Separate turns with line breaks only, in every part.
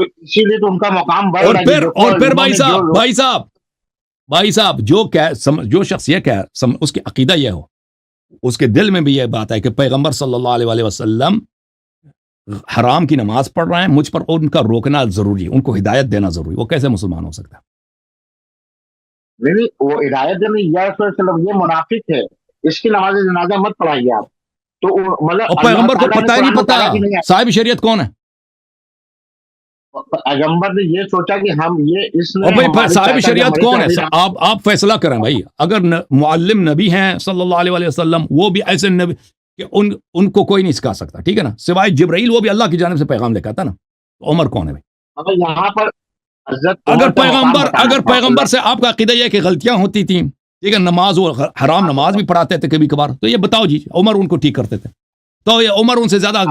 تو اسی لیے تو ان کا مقام بڑھ
اور
رہا ہے.
پھر بھائی صاحب جو شخص یہ کہہ اس کی عقیدہ یہ ہو، اس کے دل میں بھی یہ بات ہے کہ پیغمبر صلی اللہ علیہ وسلم حرام کی نماز پڑھ رہے ہیں، مجھ پر ان کا روکنا ضروری ہے، ان کو ہدایت دینا ضروری ہے، وہ کیسے مسلمان ہو سکتا ہے؟
نہیں وہ ہدایت دینے یا رسول اللہ صلی اللہ علیہ وسلم یہ منافق ہے، اس کی نماز جنازہ مت پڑھائیے آپ. تو مطلب
اور
اللہ
پیغمبر کو
تعالیٰ نے
پتہ ہی نہیں
قرآن میں
پتا
کہا کہ نہیں.
صاحب شریعت کون ہے.
پیغمبر نے یہ سوچا کہ ہم یہ اس نے
اور بھائی
ہماری
صاحب
چاچا
شریعت
ہماری
کون ہے؟
چاچی
آپ فیصلہ کریں بھائی. اگر معلم نبی ہیں صلی اللہ علیہ وسلم، وہ بھی ایسے نبی کہ ان کو کوئی نہیں سکھا سکتا، ٹھیک ہے نا، سوائے جبرائیل، وہ بھی اللہ کی جانب سے پیغام لے کے آتا نا. تو عمر کون ہے بھائی؟
یہاں پر حضرت عمر کا مقام بتانا
اگر
تھا.
پیغمبر سے آپ کا عقیدہ یہ ہے کہ غلطیاں ہوتی تھیں، ٹھیک ہے، نماز وہ حرام نماز بھی پڑھاتے تھے کبھی کبھار، تو یہ بتاؤ جی عمر ان کو ٹھیک کرتے تھے، تو یہ عمر ان سے زیادہ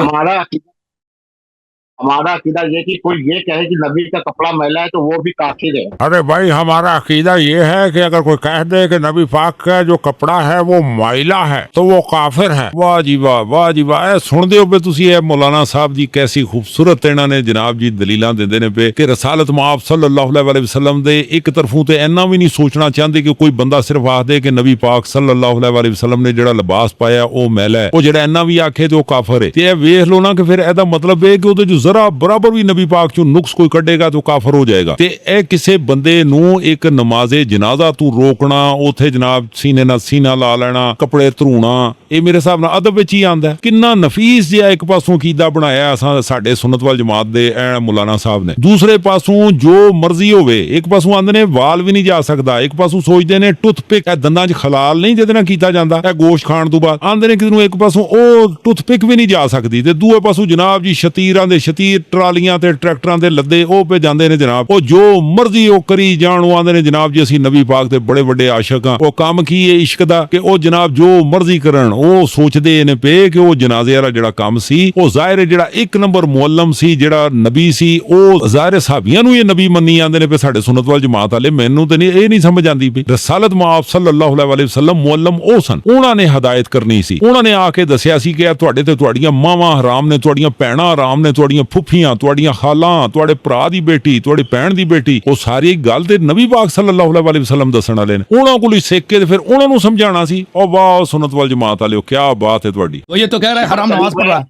ہمارا عقیدہ یہ کہ کوئی یہ کہے کہ نبی کا کپڑا میلا ہے تو وہ بھی کافر ہے.
ارے بھائی ہمارا عقیدہ یہ ہے کہ اگر کوئی کہہ دے کہ نبی پاک کا جو کپڑا ہے وہ مائلہ ہے تو وہ کافر ہے. واہ جی واہ، واہ جی واہ. سن دیو پہ تسی اے مولانا صاحب جی کیسی خوبصورت انہاں نے جناب جی دلیلاں دیندے نے پہ کہ رسالت مآب صلی اللہ علیہ وسلم دے ایک طرفوں تے اینا بھی نہیں سوچنا چاہتے کہ کوئی بندہ صرف آکھ دے کہ نبی پاک صلی اللہ علیہ وسلم نے جڑا لباس پایا وہ میلا ہے، وہ جڑا اینا بھی آکھے تو وہ کافر ہے. تے اے ویکھ لو نا کہ پھر ایدا مطلب ہے کہ وہ جو ذرا برابر بھی نبی پاک چوں نقص کوئی کڈے گا تو کافر ہو جائے گا. تے اے کسے بندے نو ایک نماز جنازہ تو روکنا، اوتھے جناب سینے نال سینہ لا لینا، کپڑے ترونا، اے میرے حساب نال ادب وچ ہی آندا ہے. کنا نفیس جہا ایک پاسوں عقیدہ بنایا اساں ساڈے سنت وال جماعت دے اے مولانا صاحب نے. دوسرے پاسوں جو مرضی ہوے، ایک پاسوں آندے نے وال بھی نہیں جا سکدا، ایک پاسوں سوچدے نے ٹوتھ پک اے دنداں وچ خلال نہیں جدے نال کیتا جاندا اے گوشت کھان تو بعد، آندے نے کسے نوں ایک پاسوں او ٹوتھ پک بھی نہیں جا سکدی، تے دوسرے پاسوں جناب جی شتیراں دے شتیر، ٹرالیاں تے ٹریکٹراں دے لدے او پہ جاندے نے جناب، او جو مرضی او کری جان. او آندے نے جناب جی اسی نبی پاک دے بڑے بڑے عاشق ہاں. او کام کی ہے عشق دا کہ او جناب جو مرضی کرن، او سوچدے نے پے کہ او جنازے والا جڑا کام سی او ظاہر جڑا ایک نمبر معلم سی، جڑا نبی سی، او ظاہر صحابیاں نو یہ نبی منی آندے نے پے ساڈے سنت وال جماعت والے. مینوں تے نہیں اے نہیں سمجھ آندی پئی رسالت مآب صلی اللہ علیہ وسلم معلم او سن، انہاں نے ہدایت کرنی سی، انہاں نے آ کے دسیا سی کہ تواڈے تے تواڈیاں ماواں حرام نے، تواڈیاں بہناں حرام نے، تواڈیاں پھپھیاں، تواڈیاں خالاں، تواڈے بھرا دی بیٹی، تواڈی بہن دی بیٹی، او ساری گل تے نبی پاک صلی اللہ علیہ وسلم دسن والے نے. انہاں کول ہی سیکھ کے تے پھر انہاں نوں سمجھانا سی. او واہ سنت وال جماعت والے کیا بات ہے تواڈی.
تو یہ تو کہہ رہا ہے حرام نماز پڑھ رہا ہے،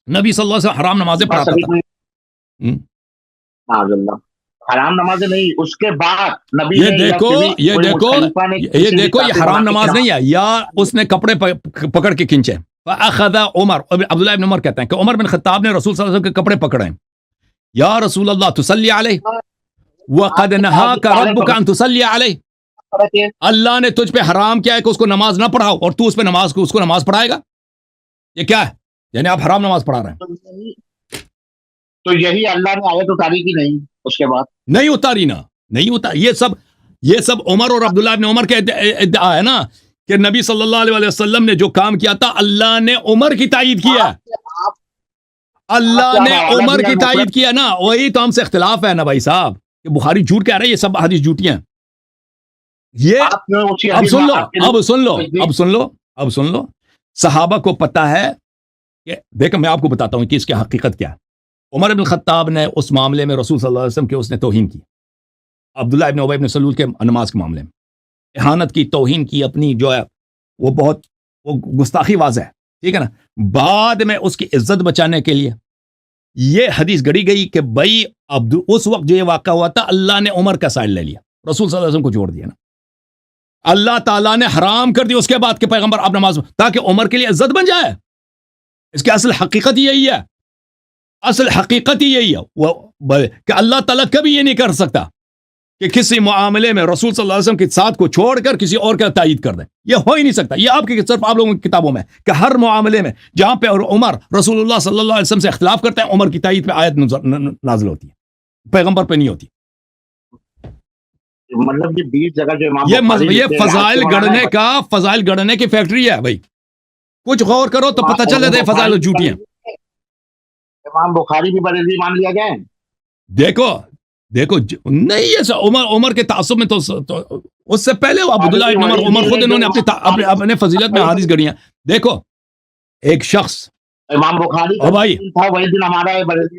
نبی صلی اللہ علیہ وسلم حرام نمازیں پڑھاتا تھا.
حرام نمازیں نہیں، اس کے بعد نبی
یہ دیکھو یہ حرام نماز نہیں ہے، یا اس نے کپڑے پکڑ کے کھینچے. فاخذ عمر، عبداللہ ابن عمر کہتے ہیں کہ عمر بن خطاب نے رسول صلی اللہ علیہ وسلم کے کپڑے پکڑے. یا رسول اللہ تصلی علیہ وقد نہاک ربک ان تصلی علیہ، اللہ نے تجھ پہ حرام کیا ہے کہ اس کو نماز نہ پڑھاؤ، اور تو اس کو نماز پڑھائے گا. یہ کیا ہے؟ یعنی آپ حرام نماز پڑھا رہے ہیں.
تو یہی اللہ نے آیت اتاری کی نہیں، اس کے بعد
نہیں اتاری نا، نہیں اتاری. یہ سب عمر اور عبداللہ ابن عمر کے ادعا ہے نا کہ نبی صلی اللہ علیہ وسلم نے جو کام کیا تھا اللہ نے عمر کی تائید کیا، اللہ نے عمر کی تائید کیا نا. وہی تو ہم سے اختلاف ہے نا بھائی صاحب کہ بخاری جھوٹ کہہ رہے ہیں، یہ سب حدیث جھوٹی ہیں. یہ اب سن لو صحابہ کو پتا ہے کہ دیکھو میں آپ کو بتاتا ہوں کہ اس کی حقیقت کیا ہے. عمر بن خطاب نے اس معاملے میں رسول صلی اللہ علیہ وسلم کے اس نے توہین کی. عبداللہ ابن ابی بن سلول کے نماز کے معاملے میں اہانت کی، توہین کی، اپنی جو ہے وہ گستاخی واضح ہے، ٹھیک ہے نا. بعد میں اس کی عزت بچانے کے لیے یہ حدیث گڑی گئی کہ بھائی اس وقت جو یہ واقعہ ہوا تھا اللہ نے عمر کا سائڈ لے لیا، رسول صلی اللہ علیہ وسلم کو چھوڑ دیا نا. اللہ تعالیٰ نے حرام کر دیا اس کے بعد کہ پیغمبر اب نماز تاکہ عمر کے لیے عزت بن جائے. اس کی اصل حقیقت یہی ہے، اصل حقیقت ہی یہی ہے کہ اللہ تعالیٰ کبھی یہ نہیں کر سکتا کہ کسی معاملے میں رسول صلی اللہ علیہ وسلم کے ساتھ کو چھوڑ کر کسی اور کا تائید کر دیں. یہ ہو ہی نہیں سکتا. یہ آپ کی صرف آپ لوگوں کی کتابوں میں کہ ہر معاملے میں جہاں پہ عمر رسول اللہ صلی اللہ علیہ وسلم سے اختلاف کرتے ہیں عمر کی تائید پہ آیت نازل ہوتی ہے، پیغمبر پہ نہیں ہوتی.
مطلب یہ 20 جگہ جو
یہ فضائل گڑنے کی فیکٹری ہے بھائی. کچھ غور کرو تو پتہ چل جاتا ہے فضائل جھوٹی ہیں.
امام بخاری بھی بریلوی مان لیا گیا ہے.
دیکھو نہیں یہ عمر کے تعصب میں تو اس سے پہلے عبداللہ ابن عمر خود انہوں نے اپنے فضیلت میں حدیث گڑی ہیں. دیکھو ایک شخص
امام بخاری
بھائی
تھا وہی دن ہمارا ہے بریلوی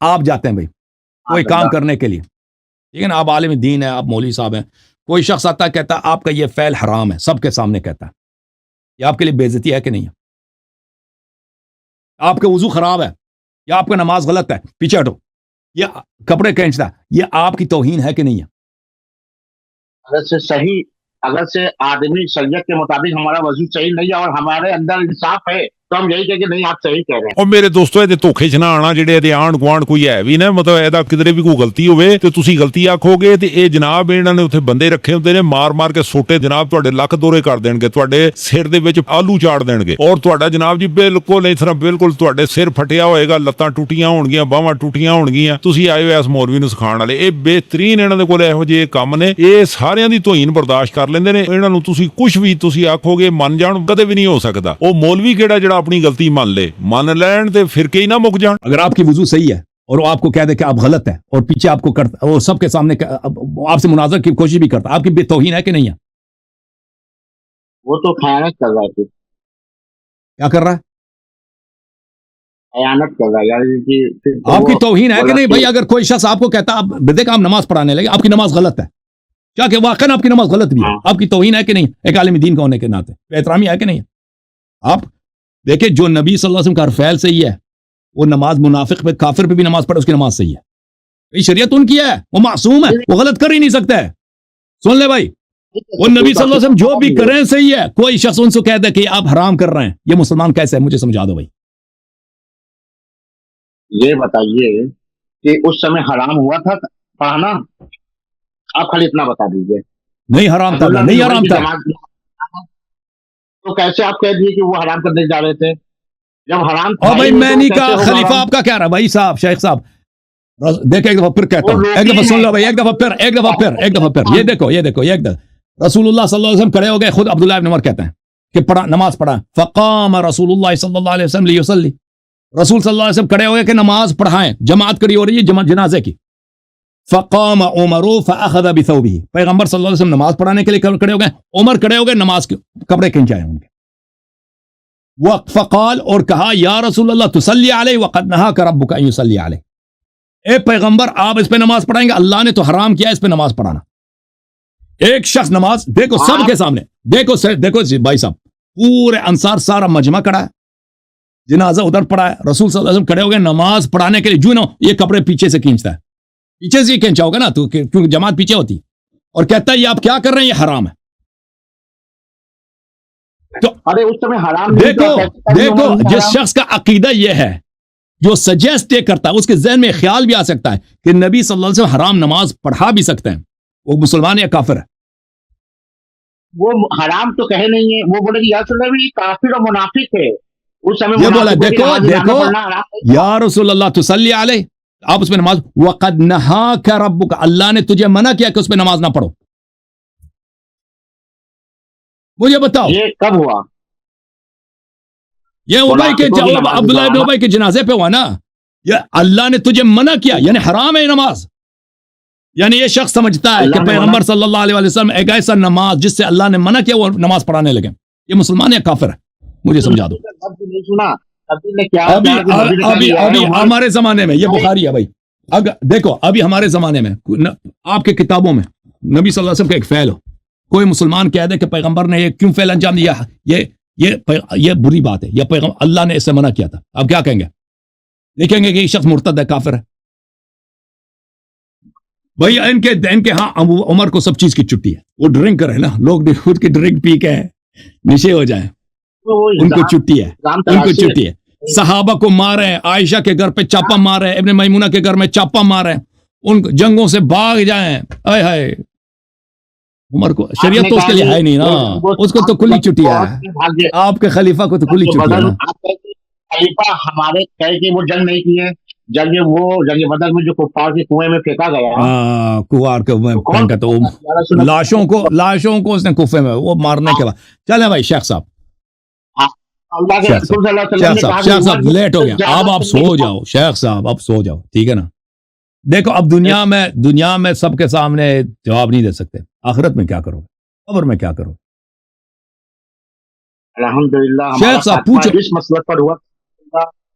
آپ جاتے ہیں بھائی کوئی کام کرنے کے لیے, ٹھیک ہے نا, آپ عالم دین ہے, آپ مولوی صاحب ہیں, کوئی شخص آتا ہے کہتا ہے آپ کا یہ فعل حرام ہے, سب کے سامنے کہتا ہے, یہ آپ کے لیے بے عزتی ہے کہ نہیں ہے؟ آپ کا وضو خراب ہے یا آپ کا نماز غلط ہے, پیچھے ہٹو, یہ کپڑے کھینچتا ہے, یہ آپ کی توہین ہے کہ نہیں ہے؟
اگر سے صحیح, اگر سے آدمی شریعت کے مطابق ہمارا وضو صحیح نہیں ہے اور ہمارے اندر انصاف ہے تو ہم یہی کہیں کہ نہیں آپ صحیح کہہ رہے ہیں.
اور میرے دوستو ਇਹਦੇ ਧੋਖੇ 'ਚ ਨਾ ਆਣਾ, ਜਿਹੜੇ ਇਹਦੇ ਆਂਢ ਗੁਆਂਢ ਕੋਈ ਹੈ ਵੀ ਨਾ, ਮਤਲਬ ਇਹਦਾ ਕਿਧਰੇ ਵੀ ਕੋਈ ਗਲਤੀ ਹੋਵੇ ਤੇ ਤੁਸੀਂ ਗਲਤੀ ਆਖੋਗੇ ਤੇ ਇਹ ਜਨਾਬ ਇਹਨਾਂ ਨੇ ਉੱਥੇ ਬੰਦੇ ਰੱਖੇ ਹੁੰਦੇ ਨੇ, ਮਾਰ ਕੇ ਸੋਟੇ ਜਨਾਬ ਤੁਹਾਡੇ ਲੱਕ ਦੋਰੇ ਕਰ ਦੇਣਗੇ, ਤੁਹਾਡੇ ਸਿਰ ਦੇ ਵਿੱਚ ਆਲੂ ਚਾੜ ਦੇਣਗੇ, ਔਰ ਤੁਹਾਡਾ ਜਨਾਬ ਜੀ ਬਿਲਕੁਲ ਇਸ ਤਰ੍ਹਾਂ ਬਿਲਕੁਲ ਤੁਹਾਡੇ ਸਿਰ ਫਟਿਆ ਹੋਏਗਾ, ਲੱਤਾਂ ਟੁੱਟੀਆਂ ਹੋਣਗੀਆਂ, ਬਾਹਾਂ ਟੁੱਟੀਆਂ ਹੋਣਗੀਆਂ. ਤੁਸੀਂ ਆਏ ਹੋ ਇਸ ਮੌਲਵੀ ਨੂੰ ਸਿਖਾਉਣ ਵਾਲੇ, ਇਹ ਬਿਹਤਰੀਨ ਇਹਨਾਂ ਦੇ ਕੋਲ ਇਹੋ ਜਿਹੇ ਕੰਮ ਨੇ, ਇਹ ਸਾਰਿਆਂ ਦੀ ਤੋਹੀਨ ਬਰਦਾਸ਼ਤ ਕਰ ਲੈਂਦੇ ਨੇ. ਇਹਨਾਂ ਨੂੰ ਤੁਸੀਂ ਕੁਝ ਵੀ ਤੁਸੀਂ ਆਖੋਗੇ ਮੰਨ ਜਾਣ, ਕਦੇ ਵੀ ਨਹੀਂ ਹੋ ਸਕਦਾ. ਉਹ ਮੌਲਵੀ ਕਿਹੜਾ ਜਿਹੜਾ ਆਪਣੀ ਗਲਤੀ ਮੰਨ لے, مان لین تے پھر کے ہی نہ مک جان.
اگر آپ کی وضو صحیح ہے اور وہ آپ کو کہہ دے کہ آپ غلط ہے اور پیچھے آپ کو کرتا اور سب کے سامنے آپ سے مناظر کی کوشش بھی کرتا, آپ کی بے توہین ہے کہ نہیں ہے؟
وہ تو خیانت کر رہا ہے.
کیا کر رہا ہے؟
خیانت کر رہا ہے, یعنی
آپ کی توہین ہے کہ نہیں بھائی؟ اگر کوئی شخص آپ کو کہتا دیکھ آپ نماز پڑھانے لگے, آپ کی نماز غلط ہے, کیا کہ واقعا آپ کی نماز غلط بھی ہے, آپ کی توہین ہے کہ نہیں؟ ایک عالم دین کا ہونے کے ناطے بے احترامی ہے کہ نہیں؟ آپ دیکھیں جو نبی صلی اللہ علیہ وسلم کا فعل صحیح ہے, وہ نماز منافق پہ کافر پہ بھی نماز پڑھے اس کی نماز صحیح ہے. شریعت ان کی ہے, وہ معصوم ہے, وہ غلط کر ہی نہیں سکتا ہے. سن لے بھائی, وہ نبی صلی اللہ علیہ وسلم جو بھی کریں صحیح ہے. کوئی شخص ان سے کہتا ہے کہ آپ حرام کر رہے ہیں, یہ مسلمان کیسے ہے؟ مجھے سمجھا دو بھائی.
یہ بتائیے کہ اس سمے حرام ہوا تھا پڑھنا, آپ خالی اتنا بتا دیجئے.
نہیں حرام تھا, نہیں حرام تھا.
تو کیسے آپ کہہ دیے کہ وہ حرام کرنے جا رہے تھے جب حرام تھا؟
اور بھائی میں نہیں کہا, خلیفہ آپ کا کہہ رہا ہے بھائی صاحب, شیخ صاحب. دیکھیں ایک دفعہ پھر کہتا ہوں, ایک دفعہ سن لو بھائی, ایک دفعہ پھر یہ دیکھو ایک دفعہ رسول اللہ صلی اللہ علیہ وسلم کھڑے ہو گئے, خود عبداللہ ابن عمر کہتے ہیں کہ پڑھا, نماز پڑھا. فقام رسول اللہ صلی اللہ علیہ وسلم لیصلی, رسول صلی اللہ علیہ وسلم کھڑے ہو گئے کہ نماز پڑھائیں, جماعت کری ہو رہی ہے جنازے کی. فقام عمر فاخذ بثوبه, پیغمبر صلی اللہ علیہ وسلم نماز پڑھانے کے لیے کھڑے ہو گئے, عمر کھڑے ہو گئے, نماز کے کپڑے کھینچائے ان کے. فقال, اور کہا یا رسول اللہ تصلی علیہ وقد نہاک ربک ان یصلی علیہ, اے پیغمبر آپ اس پہ نماز پڑھائیں گے, اللہ نے تو حرام کیا اس پہ نماز پڑھانا. ایک شخص نماز, دیکھو سب کے سامنے, دیکھو بھائی صاحب, پورے انصار سارا مجمع کھڑا ہے, جنازہ ادھر پڑا ہے, رسول صلی اللہ علیہ وسلم کھڑے ہو گئے نماز پڑھانے کے لیے, جو نا یہ کپڑے پیچھے سے کھینچتا ہے, پیچھے سے ہی کھینچا ہوگا نا تو, کیونکہ جماعت پیچھے ہوتی, اور کہتا ہے یہ آپ کیا کر رہے ہیں, یہ حرام ہے. تو
ارے اس سمے حرام
دیکھو جس شخص کا عقیدہ یہ ہے, جو سجیسٹ یہ کرتا ہے, اس کے ذہن میں خیال بھی آ سکتا ہے کہ نبی صلی اللہ علیہ وسلم حرام نماز پڑھا بھی سکتے ہیں, وہ مسلمان یا کافر ہے؟
وہ حرام تو کہے نہیں ہے, وہ بولے کہ یا رسول اللہ کافر اور منافق ہے. اس سمے
یہ بولا دیکھو یا رسول اللہ تصلی علیہ, آپ اس پہ نماز, وقد نہاک ربک, اللہ نے تجھے منع کیا کہ اس پہ نماز نہ پڑھو. مجھے بتاؤ
یہ کب ہوا؟
یہ ابی کے عبداللہ ابن ابی کے جنازے پہ ہوا نا, یہ اللہ نے تجھے منع کیا, یعنی حرام ہے نماز. یعنی یہ شخص سمجھتا ہے کہ پیغمبر صلی اللہ علیہ وسلم ایک ایسا نماز جس سے اللہ نے منع کیا وہ نماز پڑھانے لگے, یہ مسلمان یا کافر ہے؟ مجھے سمجھا دو. ابھی ہمارے زمانے میں, یہ بخاری ہے بھائی, اگر دیکھو ابھی ہمارے زمانے میں آپ کے کتابوں میں نبی صلی اللہ علیہ وسلم کا ایک فعل ہو, کوئی مسلمان کہہ دے کہ پیغمبر نے یہ کیوں فعل انجام دیا, یہ بری بات ہے, یا پیغمبر اللہ نے اس سے منع کیا تھا, آپ کیا کہیں گے؟ دیکھیں گے کہ یہ شخص مرتد ہے, کافر ہے. بھائی ان کے ہاں عمر کو سب چیز کی چھٹی ہے, وہ ڈرنک کرے نا, لوگ خود کی ڈرنک پی کے نشے ہو جائیں, ان کو چھٹی ہے, ان کو چھٹی ہے. صحابہ کو مارے, عائشہ کے گھر پہ چاپا مارے, ابن میمونہ کے گھر میں چاپا مارے, ان جنگوں سے بھاگ جائیں. آئے ہائے, عمر کو شریعت تو اس کے لیے ہے نہیں نا, اس کو تو کھلی چھٹی ہے, آپ کے خلیفہ کو تو کھلی چھٹی ہے نا.
خلیفہ ہمارے کہے کہ وہ جنگ نہیں کی ہے, جنگ بدر میں جو کفار کے کنویں میں پھینکا گیا,
کفار کے پھینکا تو لاشوں کو اس نے کفے میں وہ مارنے کے بعد. چلیں بھائی شیخ صاحب, شیخ صاحب لیٹ ہو گیا, اب آپ سو جاؤ شیخ صاحب, اب سو جاؤ, ٹھیک ہے نا. دیکھو اب دنیا میں سب کے سامنے جواب نہیں دے سکتے, آخرت میں کیا کرو, قبر میں کیا کرو؟
الحمدللہ
شیخ صاحب پوچھو,
اس مسئلے پر ہوا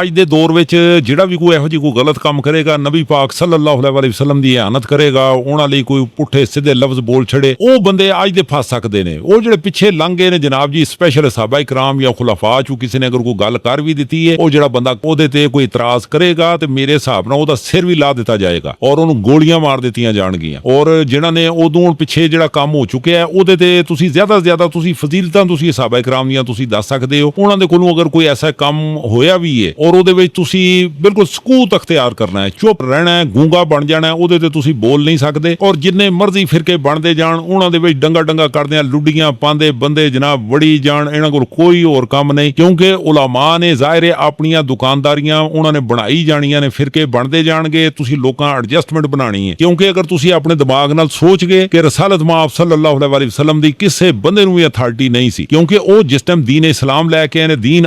ਅੱਜ ਦੇ ਦੌਰ ਵਿੱਚ ਜਿਹੜਾ ਵੀ ਕੋਈ ਇਹੋ ਜਿਹੀ ਕੋਈ ਗਲਤ ਕੰਮ ਕਰੇਗਾ, ਨਬੀ ਪਾਕ ਸੱਲੱਲਾਹੁ ਅਲੈਹਿ ਵਸੱਲਮ ਦੀ ਇਹਾਨਤ ਕਰੇਗਾ, ਉਹਨਾਂ ਲਈ ਕੋਈ ਪੁੱਠੇ ਸਿੱਧੇ ਲਫ਼ਜ਼ ਬੋਲ ਛੜੇ, ਉਹ ਬੰਦੇ ਅੱਜ ਦੇ ਫਸ ਸਕਦੇ ਨੇ। ਉਹ ਜਿਹੜੇ ਪਿੱਛੇ ਲੰਘ ਗਏ ਨੇ ਜਨਾਬ ਜੀ, ਸਪੈਸ਼ਲ ਸਹਾਬਾ ਇਕਰਾਮ ਜਾਂ ਖੁਲਾਫਾ ਚੋਂ ਕਿਸੇ ਨੇ ਅਗਰ ਕੋਈ ਗੱਲ ਕਰ ਵੀ ਦਿੱਤੀ ਹੈ, ਉਹ ਜਿਹੜਾ ਬੰਦਾ ਉਹਦੇ ਤੇ ਕੋਈ ਇਤਰਾਜ਼ ਕਰੇਗਾ ਤੇ ਮੇਰੇ ਹਿਸਾਬ ਨਾਲ ਉਹਦਾ ਸਿਰ ਵੀ ਲਾ ਦਿੱਤਾ ਜਾਏਗਾ ਔਰ ਉਹਨੂੰ ਗੋਲੀਆਂ ਮਾਰ ਦਿੱਤੀਆਂ ਜਾਣਗੀਆਂ। ਔਰ ਜਿਹਨਾਂ ਨੇ ਉਦੋਂ ਪਿੱਛੇ ਜਿਹੜਾ ਕੰਮ ਹੋ ਚੁੱਕਿਆ ਉਹਦੇ ਤੇ ਤੁਸੀਂ ਜ਼ਿਆਦਾ ਤੋਂ ਜ਼ਿਆਦਾ ਤੁਸੀਂ ਫਜ਼ੀਲਤਾਂ ਤੁਸੀਂ ਸਹਾਬਾ ਇਕਰਾਮ ਦੀਆਂ ਤੁਸੀਂ ਦੱਸ ਸਕਦੇ ਹੋ। ਉਹਨਾਂ ਦੇ ਕੋਲੋਂ ਅਗਰ ਕੋਈ ਐਸਾ ਕੰਮ ਹੋਇਆ ਵੀ ਹੈ ਔਰ ਉਹਦੇ ਵਿੱਚ ਤੁਸੀਂ ਬਿਲਕੁਲ ਸਕੂਤ ਅਖਤਿਆਰ ਕਰਨਾ ਹੈ, ਚੁੱਪ ਰਹਿਣਾ ਹੈ, ਗੂੰਗਾ ਬਣ ਜਾਣਾ ਹੈ, ਉਹਦੇ ਤੇ ਤੁਸੀਂ ਬੋਲ ਨਹੀਂ ਸਕਦੇ। ਔਰ ਜਿੰਨੇ ਮਰਜ਼ੀ ਫਿਰਕੇ ਬਣਦੇ ਜਾਣ, ਉਹਨਾਂ ਦੇ ਵਿੱਚ ਡੰਗਾ ਕਰਦੇ ਆ, ਲੁੱਡੀਆਂ ਪਾਉਂਦੇ ਬੰਦੇ ਜਨਾਬ ਵੜੀ ਜਾਣ, ਇਹਨਾਂ ਕੋਲ ਕੋਈ ਹੋਰ ਕੰਮ ਨਹੀਂ। ਕਿਉਂਕਿ ਉਲਾਮਾ ਨੇ ਜ਼ਾਹਿਰ ਹੈ ਆਪਣੀਆਂ ਦੁਕਾਨਦਾਰੀਆਂ ਉਹਨਾਂ ਨੇ ਬਣਾਈ ਜਾਣੀਆਂ ਨੇ, ਫਿਰਕੇ ਬਣਦੇ ਜਾਣਗੇ, ਤੁਸੀਂ ਲੋਕਾਂ ਐਡਜਸਟਮੈਂਟ ਬਣਾਣੀ ਹੈ। ਕਿਉਂਕਿ ਅਗਰ ਤੁਸੀਂ ਆਪਣੇ ਦਿਮਾਗ ਨਾਲ ਸੋਚ ਗਏ ਕਿ ਰਸਾਲਤ ਮਾਫ ਸੱਲੱਲਾਹੁ ਅਲੈਹਿ ਵਸੱਲਮ ਦੀ ਕਿਸੇ ਬੰਦੇ ਨੂੰ ਵੀ ਅਥਾਰਟੀ ਨਹੀਂ ਸੀ, ਕਿਉਂਕਿ ਉਹ ਜਿਸ ਟਾਈਮ ਦੀਨ ਇਸਲਾਮ ਲੈ ਕੇ ਆਏ ਨੇ, ਦੀਨ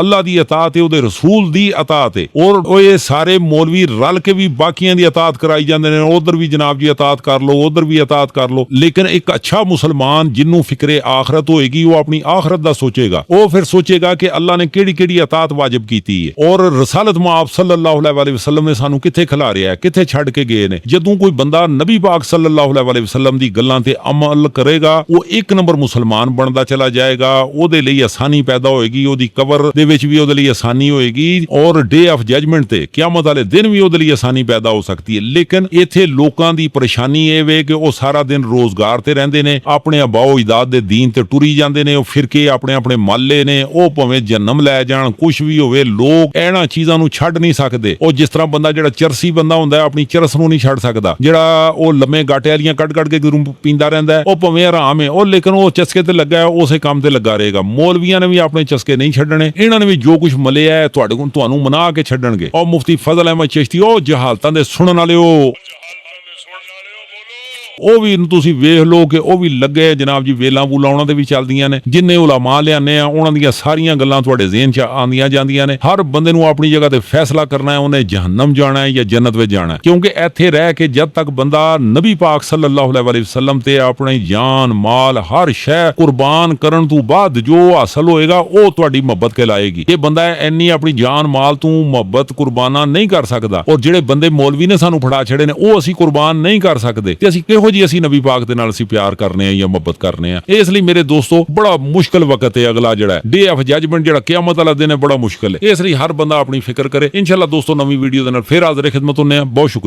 ਅੱਲਾਹ ਦੀ ਇਤਾਅਤ ਹੈ, ਉਹਦੇ ਰਸੂਲ ਦੀ ਇਤਾਅਤ ਹੈ। ਔਰ ਉਹ ਇਹ ਸਾਰੇ ਮੌਲਵੀ ਰਲ ਕੇ ਵੀ ਬਾਕੀਆਂ ਦੀ ਇਤਾਅਤ ਕਰਾਈ ਜਾਂਦੇ ਨੇ, ਉਧਰ ਵੀ ਜਨਾਬ ਜੀ ਇਤਾਅਤ ਕਰ ਲਓ, ਉਧਰ ਵੀ ਇਤਾਅਤ ਕਰ ਲਓ। ਲੇਕਿਨ ਇੱਕ ਅੱਛਾ ਮੁਸਲਮਾਨ ਜਿਹਨੂੰ ਫਿਕਰੇ ਆਖਰਤ ਹੋਏਗੀ, ਉਹ ਆਪਣੀ ਆਖਰਤ ਦਾ ਸੋਚੇਗਾ। ਉਹ ਫਿਰ ਸੋਚੇਗਾ ਕਿ ਅੱਲਾਹ ਨੇ ਕਿਹੜੀ ਇਤਾਅਤ ਵਾਜਿਬ ਕੀਤੀ ਹੈ ਔਰ ਰਸਾਲਤ ਮਾਫ ਸੱਲੱਲਾਹੁ ਅਲੈਹਿ ਵਸੱਲਮ ਨੇ ਸਾਨੂੰ ਕਿੱਥੇ ਖਿਲਾਰਿਆ ਹੈ, ਕਿੱਥੇ ਛੱਡ ਕੇ ਗਏ ਨੇ। ਜਦੋਂ ਕੋਈ ਬੰਦਾ ਨਬੀ ਪਾਕ ਸੱਲੱਲਾਹੁ ਅਲੈਹਿ ਵਸੱਲਮ ਦੀ ਗੱਲਾਂ ਤੇ ਅਮਲ ਕਰੇਗਾ, ਉਹ ਇੱਕ ਨੰਬਰ ਮੁਸਲਮਾਨ ਬਣਦਾ ਚਲਾ ਜਾਏਗਾ। ਉਹਦੇ ਲਈ ਆਸਾਨੀ ਪੈਦਾ ਹੋਏਗੀ, ਉਹਦੀ ਕਬਰ ਦੇ ਵਿੱਚ ਵੀ ਉਹਦੇ ਲਈ ਆਸਾਨੀ ਹੋਏਗੀ ਔਰ ਡੇ ਆਫ ਜਜਮੈਂਟ ਤੇ ਕਿਆਮਤ ਵਾਲੇ ਦਿਨ ਵੀ ਉਹਦੇ ਲਈ ਆਸਾਨੀ ਪੈਦਾ ਹੋ ਸਕਦੀ ਹੈ। ਲੇਕਿਨ ਇੱਥੇ ਲੋਕਾਂ ਦੀ ਪਰੇਸ਼ਾਨੀ ਇਹ ਵੇ ਕਿ ਉਹ ਸਾਰਾ ਦਿਨ ਰੋਜ਼ਗਾਰ ਤੇ ਰਹਿੰਦੇ ਨੇ, ਆਪਣੇ ਆਬਾਓ ਇਜਾਦ ਦੇ ਦੀਨ ਤੇ ਟੁਰੀ ਜਾਂਦੇ ਨੇ, ਉਹ ਫਿਰਕੇ ਆਪਣੇ ਮਾਲੇ ਨੇ, ਉਹ ਭਾਵੇਂ ਜਨਮ ਲੈ ਜਾਣ, ਕੁਛ ਵੀ ਹੋਵੇ, ਲੋਕ ਇਹਨਾਂ ਚੀਜ਼ਾਂ ਨੂੰ ਛੱਡ ਨਹੀਂ ਸਕਦੇ। ਉਹ ਜਿਸ ਤਰ੍ਹਾਂ ਬੰਦਾ ਜਿਹੜਾ ਚਰਸੀ ਬੰਦਾ ਹੁੰਦਾ ਆਪਣੀ ਚਰਸ ਨੂੰ ਨਹੀਂ ਛੱਡ ਸਕਦਾ, ਜਿਹੜਾ ਉਹ ਲੰਮੇ ਗਾਟੇ ਵਾਲੀਆਂ ਕੱਢ ਕੇ ਪੀਂਦਾ ਰਹਿੰਦਾ, ਉਹ ਭਾਵੇਂ ਆਰਾਮ ਹੈ, ਉਹ ਲੇਕਿਨ ਉਹ ਚਸਕੇ ਤੇ ਲੱਗਾ, ਉਸੇ ਕੰਮ ਤੇ ਲੱਗਾ ਰਹੇਗਾ। ਮੌਲਵੀਆਂ ਨੇ ਵੀ ਆਪਣੇ ਚਸਕੇ ਨਹੀਂ ਛੱਡਣੇ, ਇਹਨਾਂ ਨੇ ਵੀ ਜੋ ਕੁਝ ਮਲਿਆ ਹੈ ਤੁਹਾਨੂੰ ਮਨਾ ਕੇ ਛੱਡਣਗੇ। ਉਹ ਮੁਫਤੀ ਫਜ਼ਲ ਅਹਿਮਦ ਚਿਸ਼ਤੀ, ਉਹ ਜਹਾਲਤਾਂ ਦੇ ਸੁਣਨ ਵਾਲਿਓ, ਉਹ ਵੀ ਤੁਸੀਂ ਵੇਖ ਲਓ ਕਿ ਉਹ ਵੀ ਲੱਗੇ ਜਨਾਬ ਜੀ, ਵੇਲਾਂ ਵੂਲਾਂ ਉਹਨਾਂ ਦੇ ਵੀ ਚੱਲਦੀਆਂ ਨੇ। ਜਿੰਨੇ ਉਲਾਮਾ ਲਿਆਨੇ ਆ ਉਹਨਾਂ ਦੀਆਂ ਸਾਰੀਆਂ ਗੱਲਾਂ ਤੁਹਾਡੇ ਜ਼ਿਹਨ 'ਚ ਆਉਂਦੀਆਂ ਜਾਂਦੀਆਂ ਨੇ। ਹਰ ਬੰਦੇ ਨੂੰ ਆਪਣੀ ਜਗ੍ਹਾ ਤੇ ਫੈਸਲਾ ਕਰਨਾ ਹੈ, ਉਹਨੇ ਜਹੰਨਮ ਜਾਣਾ ਹੈ ਜਾਂ ਜੰਨਤ ਵਿੱਚ ਜਾਣਾ ਹੈ। ਕਿਉਂਕਿ ਇੱਥੇ ਰਹਿ ਕੇ ਜਦ ਤੱਕ ਬੰਦਾ ਨਬੀ ਪਾਕ ਸੱਲੱਲਾਹੁ ਅਲੈਹਿ ਵਸੱਲਮ ਤੇ ਆਪਣੀ ਜਾਨ ਮਾਲ ਹਰ ਸ਼ੈ ਕੁਰਬਾਨ ਕਰਨ ਤੋਂ ਬਾਅਦ ਜੋ ਹਾਸਲ ਹੋਏਗਾ ਉਹ ਤੁਹਾਡੀ ਮੁਹੱਬਤ ਕਹਿਲਾਏਗੀ। ਇਹ ਬੰਦਾ ਇੰਨੀ ਆਪਣੀ ਜਾਨ ਮਾਲ ਤੋਂ ਮੁਹੱਬਤ ਕੁਰਬਾਨਾ ਨਹੀਂ ਕਰ ਸਕਦਾ। ਔਰ ਜਿਹੜੇ ਬੰਦੇ ਮੌਲਵੀ ਨੇ ਸਾਨੂੰ ਫੜਾ ਛੜੇ ਨੇ, ਉਹ ਅਸੀਂ ਕੁਰਬਾਨ ਨਹੀਂ ਕਰ ਸਕਦੇ। ਤੇ ਅਸੀਂ ਕਿਹੋ ਜੀ ਅਸੀਂ ਨਬੀ ਪਾਕ ਦੇ ਨਾਲ ਅਸੀਂ ਪਿਆਰ ਕਰਨੇ ਆ ਜਾਂ ਮੁਹੱਬਤ ਕਰਨੇ ਆ। ਇਸ ਲਈ ਮੇਰੇ ਦੋਸਤੋ ਬੜਾ ਮੁਸ਼ਕਲ ਵਕਤ ਹੈ ਅਗਲਾ ਜਿਹੜਾ ਡੇ ਆਫ ਜਜਮੈਂਟ, ਜਿਹੜਾ ਕਿਆਮਤ ਵਾਲਾ ਦਿਨ ਹੈ, ਬੜਾ ਮੁਸ਼ਕਲ ਹੈ। ਇਸ ਲਈ ਹਰ ਬੰਦਾ ਆਪਣੀ ਫਿਕਰ ਕਰੇ। ਇਨਸ਼ਾਅੱਲਾ ਦੋਸਤੋ ਨਵੀਂ ਵੀਡੀਓ ਦੇ ਨਾਲ ਫਿਰ ਹਾਜ਼ਰ ਖਿਦਮਤ ਹੁੰਦੇ ਆ। ਬਹੁਤ ਸ਼ੁਕਰੀਆ।